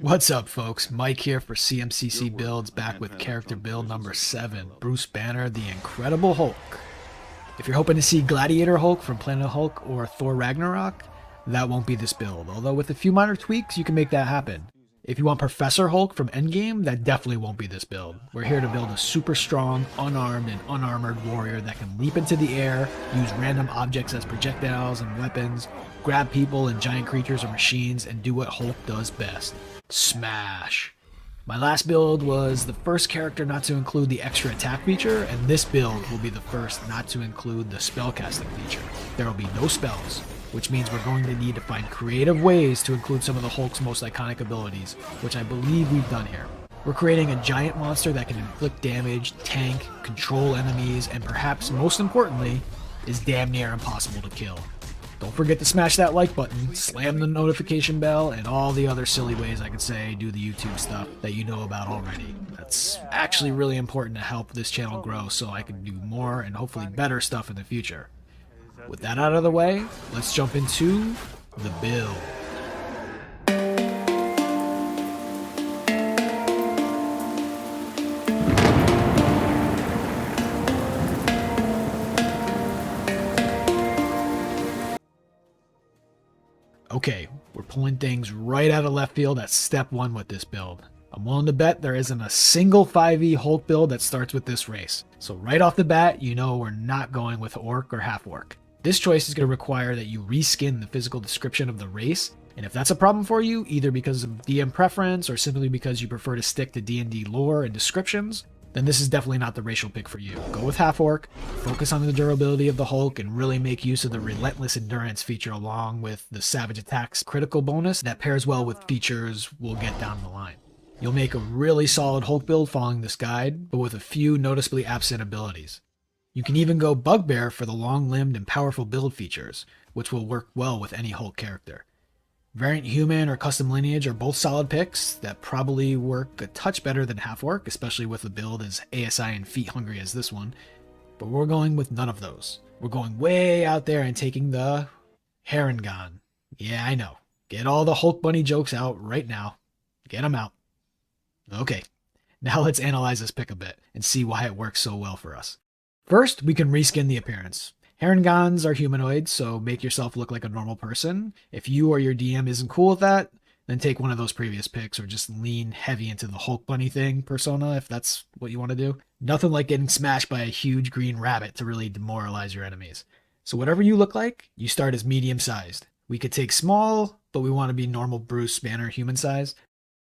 What's up, folks? Mike here for CMCC Builds, back with character build number 7, Bruce Banner, the Incredible Hulk. If you're hoping to see Gladiator Hulk from Planet Hulk or Thor Ragnarok, that won't be this build, although with a few minor tweaks you can make that happen. If you want Professor Hulk from Endgame, that definitely won't be this build. We're here to build a super strong, unarmed, and unarmored warrior that can leap into the air, use random objects as projectiles and weapons, grab people and giant creatures or machines, and do what Hulk does best: smash. My last build was the first character not to include the extra attack feature, and this build will be the first not to include the spellcasting feature. There will be no spells, which means we're going to need to find creative ways to include some of the Hulk's most iconic abilities, which I believe we've done here. We're creating a giant monster that can inflict damage, tank, control enemies, and perhaps most importantly, is damn near impossible to kill. Don't forget to smash that like button, slam the notification bell, and all the other silly ways I could say do the YouTube stuff that you know about already. That's actually really important to help this channel grow so I can do more and hopefully better stuff in the future. With that out of the way, let's jump into the build. Okay, we're pulling things right out of left field at step 1 with this build. I'm willing to bet there isn't a single 5e Hulk build that starts with this race. So right off the bat, you know we're not going with Orc or Half-Orc. This choice is going to require that you reskin the physical description of the race, and if that's a problem for you, either because of DM preference or simply because you prefer to stick to D&D lore and descriptions, then this is definitely not the racial pick for you. Go with Half-Orc, focus on the durability of the Hulk, and really make use of the Relentless Endurance feature along with the Savage Attacks critical bonus that pairs well with features we'll get down the line. You'll make a really solid Hulk build following this guide, but with a few noticeably absent abilities. You can even go Bugbear for the long-limbed and powerful build features, which will work well with any Hulk character. Variant Human or Custom Lineage are both solid picks that probably work a touch better than Half-Orc, especially with a build as ASI and feet hungry as this one, but we're going with none of those. We're going way out there and taking the Harengon. Yeah, I know. Get all the Hulk Bunny jokes out right now. Get them out. Okay, now let's analyze this pick a bit and see why it works so well for us. First, we can reskin the appearance. Harengons are humanoids, so make yourself look like a normal person. If you or your DM isn't cool with that, then take one of those previous picks or just lean heavy into the Hulk Bunny thing persona if that's what you want to do. Nothing like getting smashed by a huge green rabbit to really demoralize your enemies. So whatever you look like, you start as medium-sized. We could take small, but we want to be normal Bruce Banner human-sized.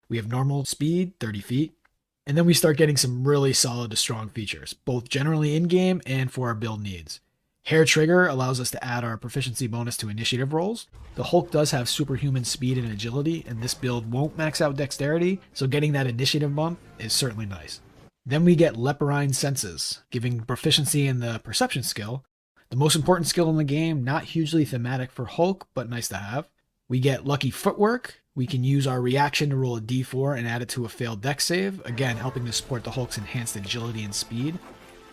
We have normal speed, 30 feet. And then we start getting some really solid to strong features, both generally in-game and for our build needs. Hair Trigger allows us to add our proficiency bonus to initiative rolls. The Hulk does have superhuman speed and agility, and this build won't max out dexterity, so getting that initiative bump is certainly nice. Then we get Leporine Senses, giving proficiency in the perception skill. The most important skill in the game, not hugely thematic for Hulk, but nice to have. We get Lucky Footwork. We can use our reaction to roll a d4 and add it to a failed dex save, again helping to support the Hulk's enhanced agility and speed.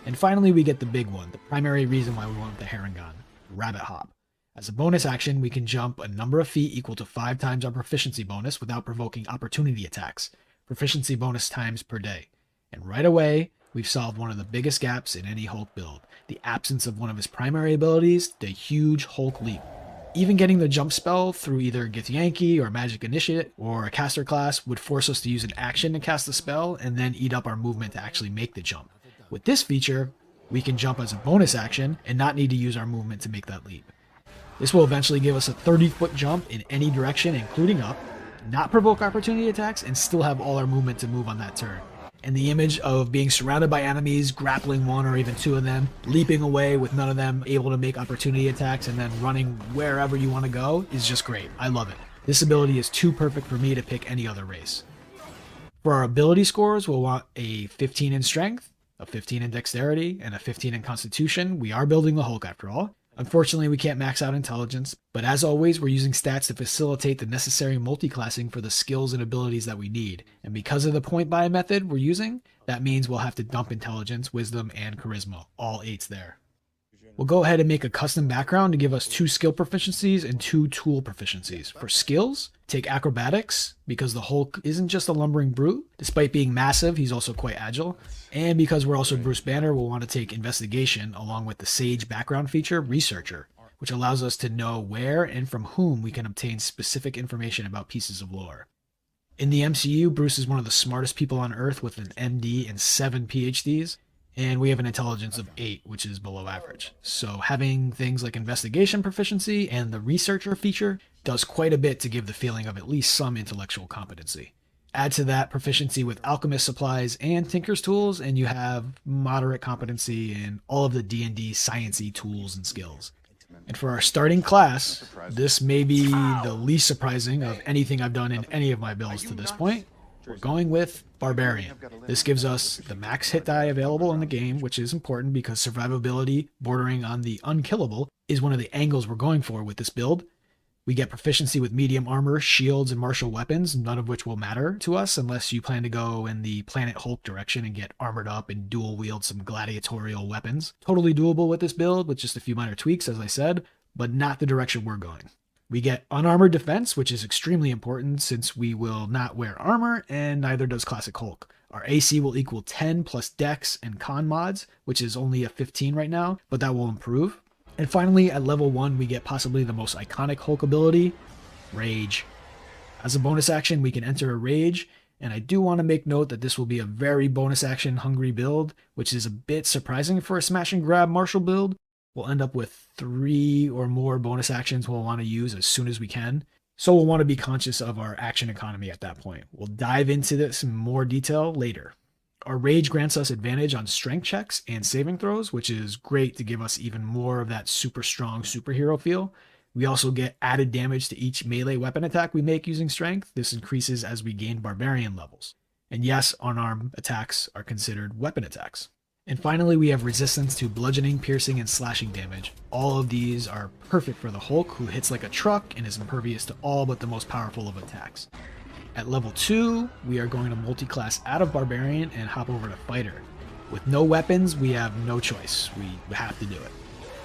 And finally we get the big one, the primary reason why we want the Harengon, Rabbit Hop. As a bonus action, we can jump a number of feet equal to 5 times our proficiency bonus without provoking opportunity attacks, proficiency bonus times per day. And right away, we've solved one of the biggest gaps in any Hulk build, the absence of one of his primary abilities, the huge Hulk leap. Even getting the jump spell through either Githyanki or Magic Initiate or a caster class would force us to use an action to cast the spell and then eat up our movement to actually make the jump. With this feature, we can jump as a bonus action and not need to use our movement to make that leap. This will eventually give us a 30-foot jump in any direction, including up, not provoke opportunity attacks, and still have all our movement to move on that turn. And the image of being surrounded by enemies, grappling one or even two of them, leaping away with none of them able to make opportunity attacks, and then running wherever you want to go is just great. I love it. This ability is too perfect for me to pick any other race. For our ability scores, we'll want a 15 in strength, a 15 in dexterity, and a 15 in constitution. We are building the Hulk after all. Unfortunately, we can't max out intelligence, but as always, we're using stats to facilitate the necessary multiclassing for the skills and abilities that we need. And because of the point buy method we're using, that means we'll have to dump intelligence, wisdom, and charisma, all 8s there. We'll go ahead and make a custom background to give us 2 skill proficiencies and 2 tool proficiencies. For skills, Take acrobatics, because the Hulk isn't just a lumbering brute. Despite being massive, he's also quite agile. And because we're also Bruce Banner, we'll want to take investigation along with the Sage background feature, researcher, which allows us to know where and from whom we can obtain specific information about pieces of lore. In the MCU, Bruce is one of the smartest people on Earth with an MD and 7 PhDs, and we have an intelligence of 8, which is below average. So having things like investigation proficiency and the researcher feature does quite a bit to give the feeling of at least some intellectual competency. Add to that proficiency with alchemist supplies and tinker's tools, and you have moderate competency in all of the D&D sciencey tools and skills. And for our starting class, this may be the least surprising of anything I've done in any of my builds to this point. We're going with Barbarian. This gives us the max hit die available in the game, which is important because survivability bordering on the unkillable is one of the angles we're going for with this build. We get proficiency with medium armor, shields, and martial weapons, none of which will matter to us unless you plan to go in the Planet Hulk direction and get armored up and dual wield some gladiatorial weapons. Totally doable with this build with just a few minor tweaks, as I said, but not the direction we're going. We get unarmored defense, which is extremely important since we will not wear armor, and neither does Classic Hulk. Our AC will equal 10 plus Dex and Con mods, which is only a 15 right now, but that will improve. And finally, at level 1, we get possibly the most iconic Hulk ability, Rage. As a bonus action, we can enter a Rage, and I do want to make note that this will be a very bonus action hungry build, which is a bit surprising for a smash and grab martial build. We'll end up with 3 or more bonus actions we'll want to use as soon as we can, so we'll want to be conscious of our action economy at that point. We'll dive into this in more detail later. Our Rage grants us advantage on strength checks and saving throws, which is great to give us even more of that super strong superhero feel. We also get added damage to each melee weapon attack we make using strength. This increases as we gain barbarian levels. And yes, unarmed attacks are considered weapon attacks. And finally, we have resistance to bludgeoning, piercing, and slashing damage. All of these are perfect for the Hulk, who hits like a truck and is impervious to all but the most powerful of attacks. At level 2, we are going to multi-class out of Barbarian and hop over to Fighter. With no weapons, we have no choice. We have to do it.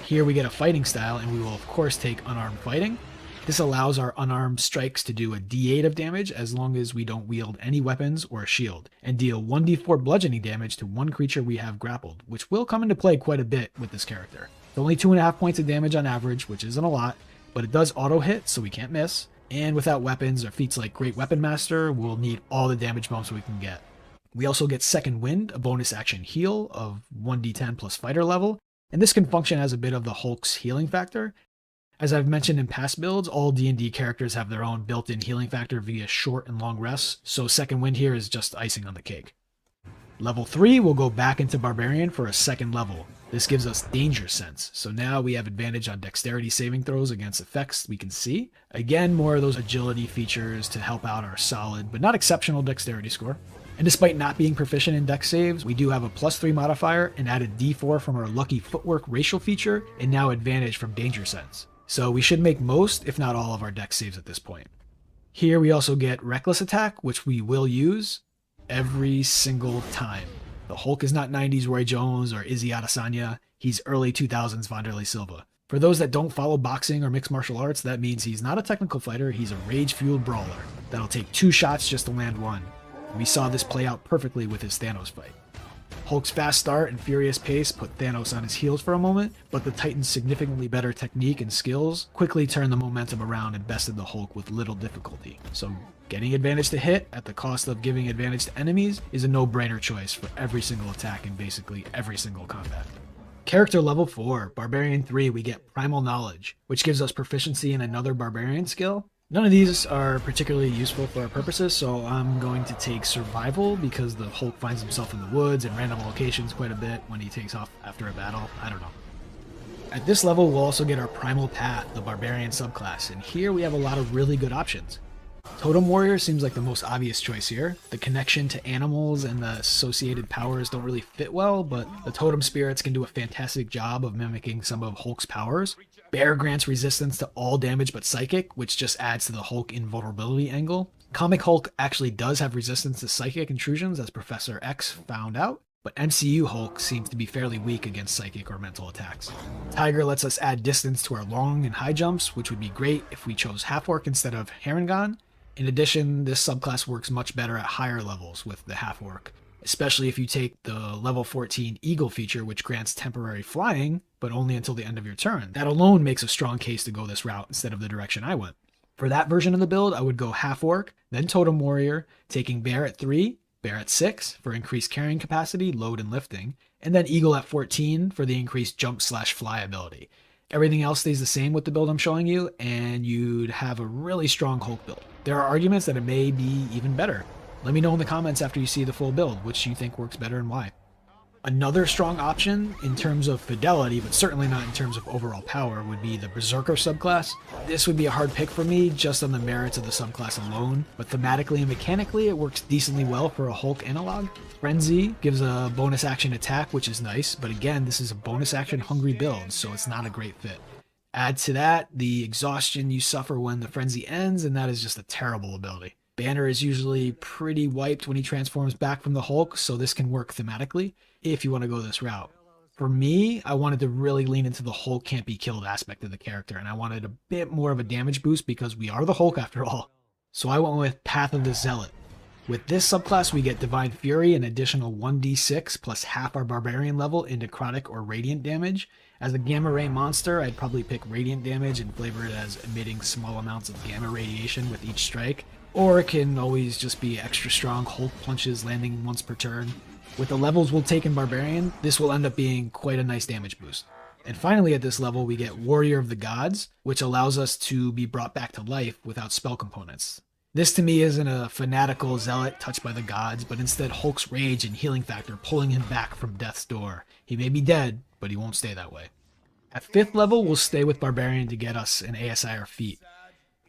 Here we get a fighting style, and we will of course take unarmed fighting. This allows our unarmed strikes to do a d8 of damage as long as we don't wield any weapons or a shield, and deal 1d4 bludgeoning damage to one creature we have grappled, which will come into play quite a bit with this character. It's only 2.5 points of damage on average, which isn't a lot, but it does auto hit, so we can't miss. And without weapons or feats like Great Weapon Master, we'll need all the damage bumps we can get. We also get Second Wind, a bonus action heal of 1d10 plus fighter level, and this can function as a bit of the Hulk's healing factor. As I've mentioned in past builds, all D&D characters have their own built-in healing factor via short and long rests, so Second Wind here is just icing on the cake. Level 3, we'll go back into Barbarian for a second level. This gives us Danger Sense, so now we have advantage on dexterity saving throws against effects we can see. Again, more of those agility features to help out our solid but not exceptional dexterity score. And despite not being proficient in dex saves, we do have a +3 modifier and added d4 from our lucky footwork racial feature, and now advantage from Danger Sense. So we should make most, if not all, of our dex saves at this point. Here we also get Reckless Attack, which we will use every single time. The Hulk is not 90s Roy Jones or Izzy Adesanya, he's early 2000s Vanderlei Silva. For those that don't follow boxing or mixed martial arts, that means he's not a technical fighter, he's a rage-fueled brawler that'll take 2 shots just to land one. We saw this play out perfectly with his Thanos fight. Hulk's fast start and furious pace put Thanos on his heels for a moment, but the Titan's significantly better technique and skills quickly turned the momentum around and bested the Hulk with little difficulty. So getting advantage to hit at the cost of giving advantage to enemies is a no-brainer choice for every single attack in basically every single combat. Character level 4, Barbarian 3, we get Primal Knowledge, which gives us proficiency in another Barbarian skill. None of these are particularly useful for our purposes, so I'm going to take Survival because the Hulk finds himself in the woods and random locations quite a bit when he takes off after a battle. I don't know. At this level, we'll also get our Primal Path, the Barbarian subclass, and here we have a lot of really good options. Totem Warrior seems like the most obvious choice here. The connection to animals and the associated powers don't really fit well, but the Totem Spirits can do a fantastic job of mimicking some of Hulk's powers. Bear grants resistance to all damage but psychic, which just adds to the Hulk invulnerability angle. Comic Hulk actually does have resistance to psychic intrusions, as Professor X found out, but MCU Hulk seems to be fairly weak against psychic or mental attacks. Tiger lets us add distance to our long and high jumps, which would be great if we chose Half-Orc instead of Harengon. In addition, this subclass works much better at higher levels with the half-orc, especially if you take the level 14 Eagle feature, which grants temporary flying, but only until the end of your turn. That alone makes a strong case to go this route instead of the direction I went. For that version of the build, I would go half-orc, then totem warrior, taking bear at 3, bear at 6 for increased carrying capacity, load, and lifting, and then eagle at 14 for the increased jump/fly ability. Everything else stays the same with the build I'm showing you, and you'd have a really strong Hulk build. There are arguments that it may be even better. Let me know in the comments after you see the full build, which you think works better and why. Another strong option in terms of fidelity, but certainly not in terms of overall power, would be the Berserker subclass. This would be a hard pick for me just on the merits of the subclass alone, but thematically and mechanically it works decently well for a Hulk analog. Frenzy gives a bonus action attack, which is nice, but again, this is a bonus action hungry build, so it's not a great fit. Add to that the exhaustion you suffer when the frenzy ends, and that is just a terrible ability. Banner is usually pretty wiped when he transforms back from the Hulk, so this can work thematically if you want to go this route. For me, I wanted to really lean into the Hulk can't be killed aspect of the character, and I wanted a bit more of a damage boost because we are the Hulk after all. So I went with Path of the Zealot. With this subclass, we get Divine Fury, an additional 1d6 plus half our Barbarian level in necrotic or radiant damage. As a gamma ray monster, I'd probably pick radiant damage and flavor it as emitting small amounts of gamma radiation with each strike. Or it can always just be extra strong Hulk punches landing once per turn. With the levels we'll take in Barbarian, this will end up being quite a nice damage boost. And finally at this level we get Warrior of the Gods, which allows us to be brought back to life without spell components. This to me isn't a fanatical zealot touched by the gods, but instead Hulk's rage and healing factor pulling him back from death's door. He may be dead, but he won't stay that way. At 5th level, we'll stay with Barbarian to get us an ASI or feat.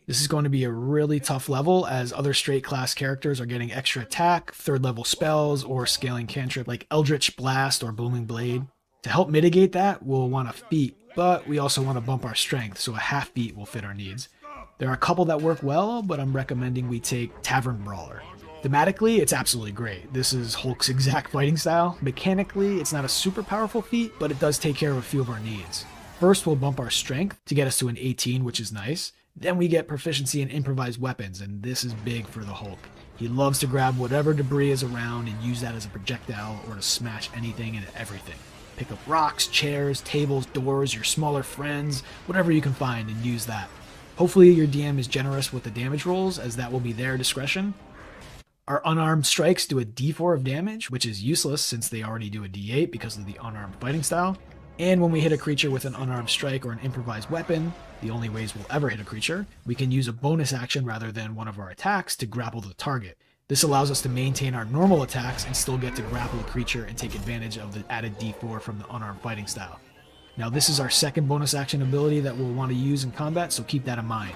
This is going to be a really tough level as other straight class characters are getting extra attack, 3rd level spells, or scaling cantrip like Eldritch Blast or Booming Blade. To help mitigate that, we'll want a feat, but we also want to bump our strength, so a half feat will fit our needs. There are a couple that work well, but I'm recommending we take Tavern Brawler. Thematically, it's absolutely great. This is Hulk's exact fighting style. Mechanically, it's not a super powerful feat, but it does take care of a few of our needs. First, we'll bump our strength to get us to an 18, which is nice. Then we get proficiency in improvised weapons, and this is big for the Hulk. He loves to grab whatever debris is around and use that as a projectile or to smash anything and everything. Pick up rocks, chairs, tables, doors, your smaller friends, whatever you can find, and use that. Hopefully your DM is generous with the damage rolls, as that will be their discretion. Our unarmed strikes do a d4 of damage, which is useless since they already do a d8 because of the unarmed fighting style. And when we hit a creature with an unarmed strike or an improvised weapon, the only ways we'll ever hit a creature, we can use a bonus action rather than one of our attacks to grapple the target. This allows us to maintain our normal attacks and still get to grapple a creature and take advantage of the added d4 from the unarmed fighting style. Now this is our second bonus action ability that we'll want to use in combat, so keep that in mind.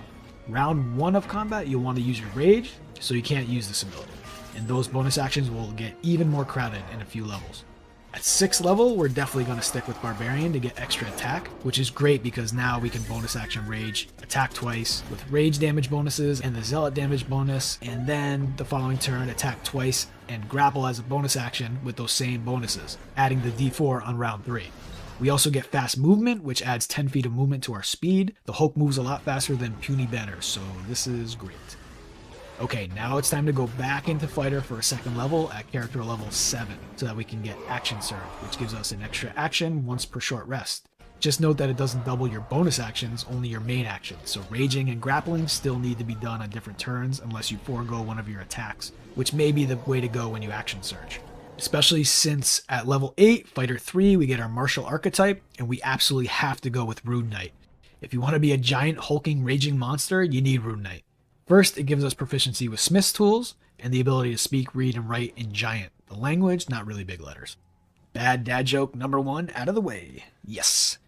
Round 1 of combat, you'll want to use your rage, so you can't use this ability. And those bonus actions will get even more crowded in a few levels. At 6th level, we're definitely going to stick with Barbarian to get extra attack, which is great because now we can bonus action Rage, attack twice with Rage damage bonuses and the Zealot damage bonus, and then the following turn attack twice and grapple as a bonus action with those same bonuses, adding the d4 on round 3. We also get fast movement, which adds 10 feet of movement to our speed. The Hulk moves a lot faster than Puny Banner, so this is great. Okay, now it's time to go back into Fighter for a 2nd level at character level 7, so that we can get Action Surge, which gives us an extra action once per short rest. Just note that it doesn't double your bonus actions, only your main actions, so raging and grappling still need to be done on different turns unless you forego one of your attacks, which may be the way to go when you Action Surge. Especially since at level 8, Fighter 3, we get our Martial Archetype, and we absolutely have to go with Rune Knight. If you want to be a giant hulking raging monster, you need Rune Knight. First, it gives us proficiency with Smith's tools, and the ability to speak, read, and write in Giant. The language, not really big letters. Bad dad joke number 1 out of the way. Yes.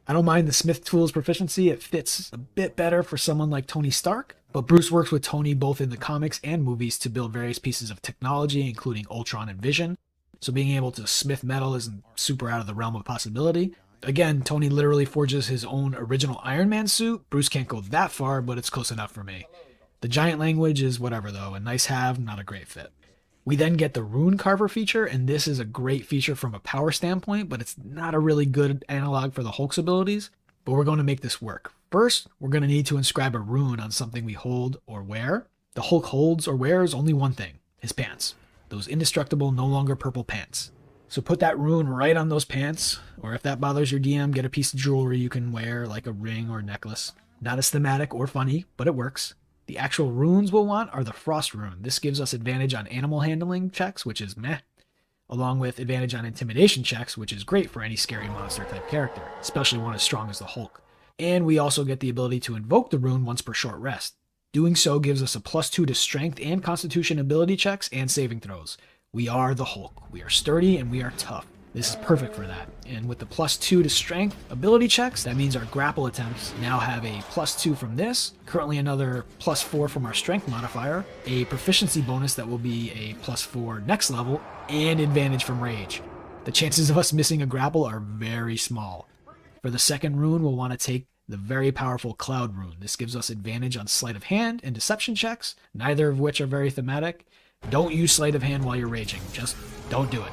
I don't mind the Smith tools proficiency, it fits a bit better for someone like Tony Stark, but Bruce works with Tony both in the comics and movies to build various pieces of technology, including Ultron and Vision, so being able to smith metal isn't super out of the realm of possibility. Again, Tony literally forges his own original Iron Man suit. Bruce can't go that far, but it's close enough for me. The giant language is whatever though, a nice have, not a great fit. We then get the Rune Carver feature, and this is a great feature from a power standpoint, but it's not a really good analog for the Hulk's abilities, but we're going to make this work. First, we're going to need to inscribe a rune on something we hold or wear. The Hulk holds or wears only one thing, his pants. Those indestructible, no longer purple pants. So put that rune right on those pants, or if that bothers your DM, get a piece of jewelry you can wear, like a ring or necklace. Not as thematic or funny, but it works. The actual runes we'll want are the Frost rune. This gives us advantage on animal handling checks, which is meh, along with advantage on intimidation checks, which is great for any scary monster type character, especially one as strong as the Hulk. And we also get the ability to invoke the rune once per short rest. Doing so gives us a +2 to strength and constitution ability checks and saving throws. We are the Hulk. We are sturdy and we are tough. This is perfect for that. And with the +2 to strength ability checks, that means our grapple attempts now have a +2 from this, currently another +4 from our strength modifier, a proficiency bonus that will be a +4 next level, and advantage from rage. The chances of us missing a grapple are very small. For the second rune, we'll want to take the very powerful Cloud rune. This gives us advantage on sleight of hand and deception checks, neither of which are very thematic. Don't use sleight of hand while you're raging. Just don't do it.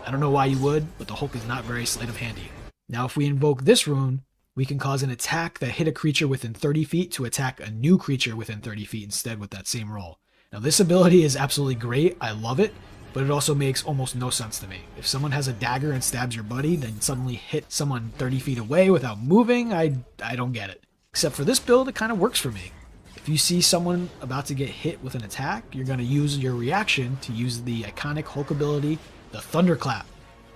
I don't know why you would, but the Hulk is not very sleight of handy. Now if we invoke this rune, we can cause an attack that hit a creature within 30 feet to attack a new creature within 30 feet instead with that same roll. Now this ability is absolutely great, I love it, but it also makes almost no sense to me. If someone has a dagger and stabs your buddy, then suddenly hit someone 30 feet away without moving, I don't get it. Except for this build, it kind of works for me. If you see someone about to get hit with an attack, you're going to use your reaction to use the iconic Hulk ability, the Thunderclap,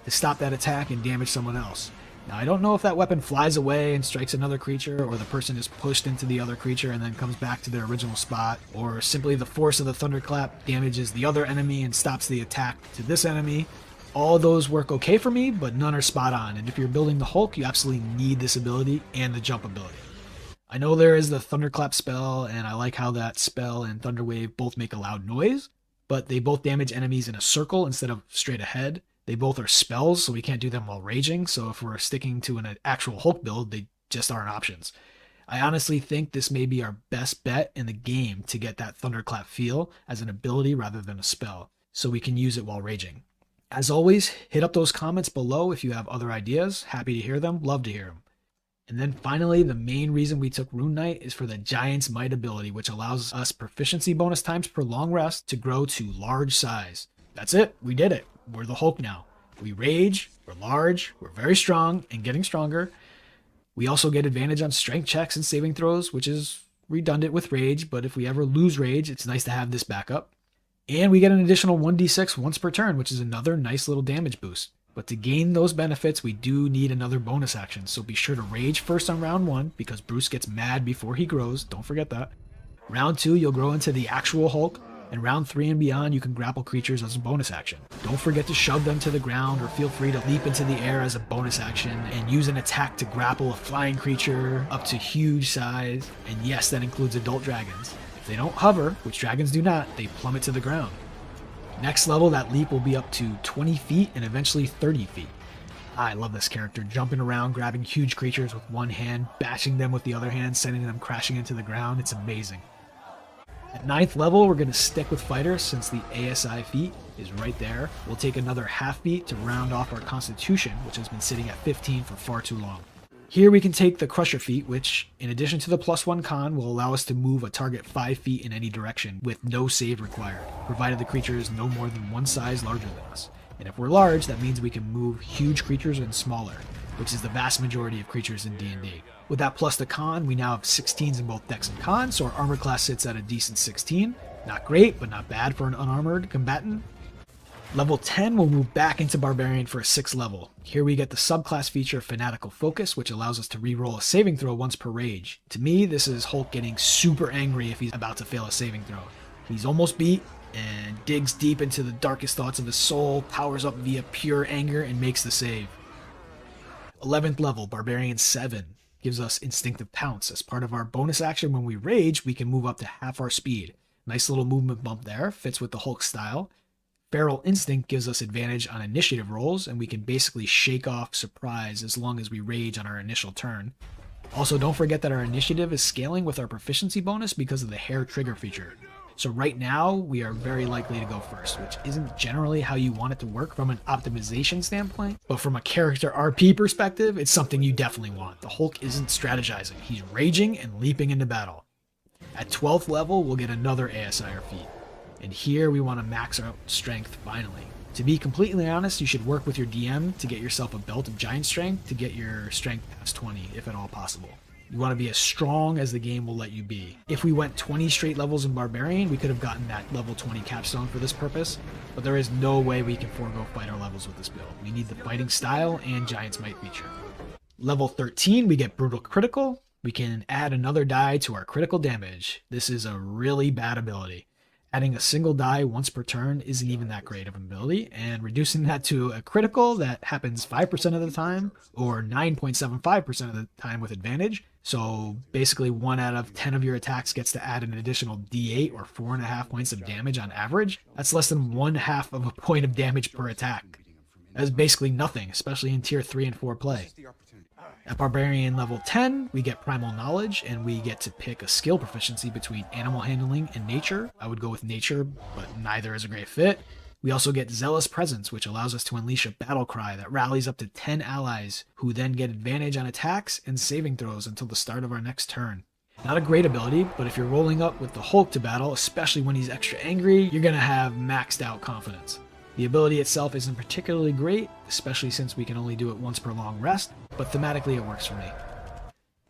to stop that attack and damage someone else. Now, I don't know if that weapon flies away and strikes another creature, or the person is pushed into the other creature and then comes back to their original spot, or simply the force of the Thunderclap damages the other enemy and stops the attack to this enemy. All of those work okay for me, but none are spot on, and if you're building the Hulk, you absolutely need this ability and the jump ability. I know there is the Thunderclap spell, and I like how that spell and Thunderwave both make a loud noise, but they both damage enemies in a circle instead of straight ahead. They both are spells, so we can't do them while raging, so if we're sticking to an actual Hulk build, they just aren't options. I honestly think this may be our best bet in the game to get that Thunderclap feel as an ability rather than a spell, so we can use it while raging. As always, hit up those comments below if you have other ideas. Happy to hear them, love to hear them. And then finally, the main reason we took Rune Knight is for the Giant's Might ability, which allows us proficiency bonus times per long rest to grow to large size. That's it, we did it. We're the Hulk now. We rage, we're large, we're very strong and getting stronger. We also get advantage on strength checks and saving throws, which is redundant with rage, but if we ever lose rage, it's nice to have this backup. And we get an additional 1d6 once per turn, which is another nice little damage boost. But to gain those benefits, we do need another bonus action, so be sure to rage first on round 1, because Bruce gets mad before he grows, don't forget that. Round 2, you'll grow into the actual Hulk, and round 3 and beyond, you can grapple creatures as a bonus action. Don't forget to shove them to the ground, or feel free to leap into the air as a bonus action, and use an attack to grapple a flying creature up to huge size, and yes, that includes adult dragons. If they don't hover, which dragons do not, they plummet to the ground. Next level, that leap will be up to 20 feet and eventually 30 feet. I love this character, jumping around, grabbing huge creatures with one hand, bashing them with the other hand, sending them crashing into the ground. It's amazing. At 9th level, we're going to stick with fighters since the ASI feat is right there. We'll take another half beat to round off our constitution, which has been sitting at 15 for far too long. Here we can take the Crusher feat, which, in addition to the +1 con, will allow us to move a target 5 feet in any direction with no save required, provided the creature is no more than one size larger than us. And if we're large, that means we can move huge creatures and smaller, which is the vast majority of creatures in D&D. With that plus the con, we now have 16s in both dex and con, so our armor class sits at a decent 16. Not great, but not bad for an unarmored combatant. Level 10 will move back into Barbarian for a 6th level. Here we get the subclass feature Fanatical Focus, which allows us to reroll a saving throw once per rage. To me, this is Hulk getting super angry if he's about to fail a saving throw. He's almost beat and digs deep into the darkest thoughts of his soul, powers up via pure anger, and makes the save. 11th level, Barbarian 7, gives us Instinctive Pounce. As part of our bonus action when we rage, we can move up to half our speed. Nice little movement bump there, fits with the Hulk style. Feral Instinct gives us advantage on initiative rolls, and we can basically shake off surprise as long as we rage on our initial turn. Also, don't forget that our initiative is scaling with our proficiency bonus because of the hair trigger feature. So right now, we are very likely to go first, which isn't generally how you want it to work from an optimization standpoint, but from a character RP perspective, it's something you definitely want. The Hulk isn't strategizing, he's raging and leaping into battle. At 12th level, we'll get another ASIR feat. And here we want to max out strength finally. To be completely honest, you should work with your DM to get yourself a belt of giant strength to get your strength past 20, if at all possible. You want to be as strong as the game will let you be. If we went 20 straight levels in Barbarian, we could have gotten that level 20 capstone for this purpose, but there is no way we can forego fighter levels with this build. We need the fighting style and Giant's Might feature. Level 13, we get Brutal Critical. We can add another die to our critical damage. This is a really bad ability. Adding a single die once per turn isn't even that great of an ability, and reducing that to a critical that happens 5% of the time, or 9.75% of the time with advantage. So basically 1 out of 10 of your attacks gets to add an additional d8 or 4.5 points of damage on average. That's less than 1/2 of a point of damage per attack. That is basically nothing, especially in tier 3 and 4 play. At Barbarian level 10, we get Primal Knowledge, and we get to pick a skill proficiency between Animal Handling and Nature. I would go with Nature, but neither is a great fit. We also get Zealous Presence, which allows us to unleash a battle cry that rallies up to 10 allies, who then get advantage on attacks and saving throws until the start of our next turn. Not a great ability, but if you're rolling up with the Hulk to battle, especially when he's extra angry, you're going to have maxed out confidence. The ability itself isn't particularly great, especially since we can only do it once per long rest, but thematically it works for me.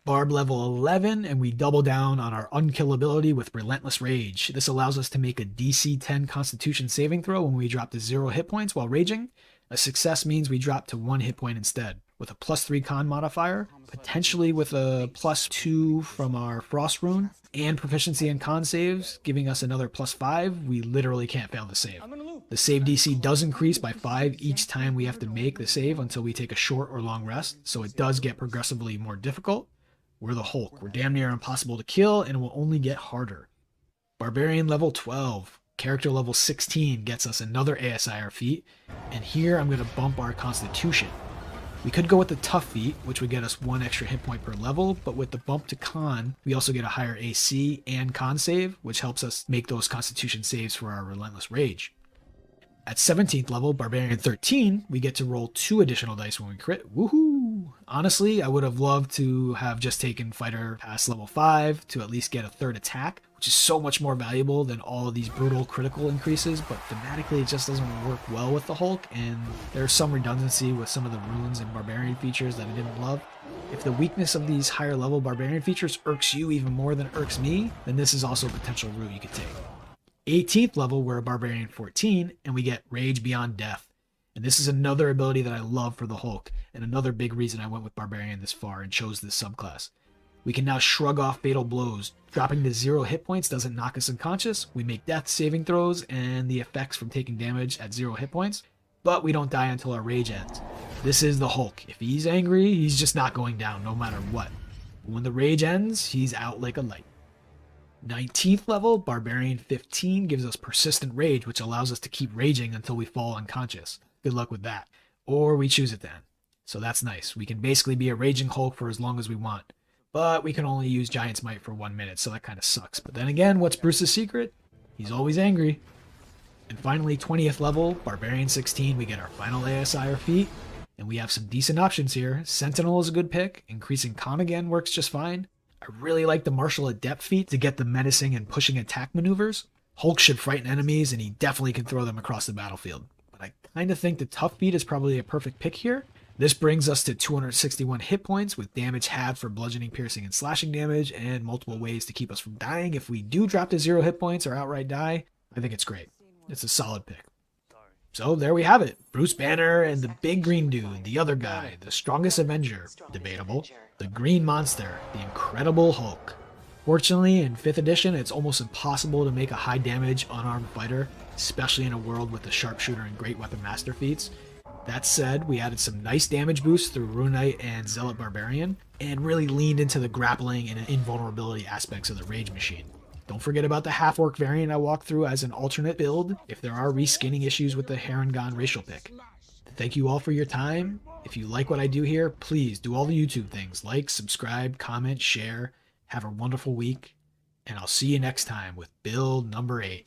Barb level 11, and we double down on our unkillability with Relentless Rage. This allows us to make a DC 10 Constitution saving throw when we drop to 0 hit points while raging. A success means we drop to 1 hit point instead, with a +3 con modifier, potentially with a +2 from our Frost rune, and proficiency in con saves, giving us another +5. We literally can't fail the save. The save DC does increase by 5 each time we have to make the save until we take a short or long rest, so it does get progressively more difficult. We're the Hulk. We're damn near impossible to kill, and it will only get harder. Barbarian level 12. Character level 16 gets us another ASIR feat, and here I'm going to bump our Constitution. We could go with the Tough feat, which would get us 1 extra hit point per level, but with the bump to Con, we also get a higher AC and Con save, which helps us make those Constitution saves for our Relentless Rage. At 17th level, Barbarian 13, we get to roll 2 additional dice when we crit. Woohoo! Honestly, I would have loved to have just taken Fighter past level 5 to at least get a 3rd attack, which is so much more valuable than all of these brutal critical increases, but thematically it just doesn't work well with the Hulk, and there's some redundancy with some of the runes and Barbarian features that I didn't love. If the weakness of these higher level Barbarian features irks you even more than it irks me, then this is also a potential route you could take. 18th level, we're a Barbarian 14, and we get Rage Beyond Death. And this is another ability that I love for the Hulk, and another big reason I went with Barbarian this far and chose this subclass. We can now shrug off fatal blows. Dropping to 0 hit points doesn't knock us unconscious. We make death saving throws and the effects from taking damage at 0 hit points, but we don't die until our rage ends. This is the Hulk. If he's angry, he's just not going down no matter what. When the rage ends, he's out like a light. 19th level, Barbarian 15 gives us Persistent Rage, which allows us to keep raging until we fall unconscious. Good luck with that. Or we choose it then. So that's nice. We can basically be a Raging Hulk for as long as we want. But we can only use Giant's Might for 1 minute, so that kind of sucks. But then again, what's Bruce's secret? He's always angry. And finally, 20th level, Barbarian 16, we get our final ASIR feat. And we have some decent options here. Sentinel is a good pick. Increasing Con again works just fine. I really like the Martial Adept feat to get the menacing and pushing attack maneuvers. Hulk should frighten enemies, and he definitely can throw them across the battlefield. But I kind of think the Tough feat is probably a perfect pick here. This brings us to 261 hit points with damage halved for bludgeoning, piercing, and slashing damage, and multiple ways to keep us from dying if we do drop to 0 hit points or outright die. I think it's great. It's a solid pick. So there we have it. Bruce Banner and the big green dude, the other guy, the strongest Avenger, debatable, the green monster, the Incredible Hulk. Fortunately, in 5th edition, it's almost impossible to make a high damage unarmed fighter, especially in a world with the Sharpshooter and Great Weapon Master feats. That said, we added some nice damage boosts through Rune Knight and Zealot Barbarian, and really leaned into the grappling and invulnerability aspects of the Rage Machine. Don't forget about the half-orc variant I walked through as an alternate build if there are reskinning issues with the Harengon racial pick. Thank you all for your time. If you like what I do here, please do all the YouTube things. Like, subscribe, comment, share. Have a wonderful week, and I'll see you next time with build number 8.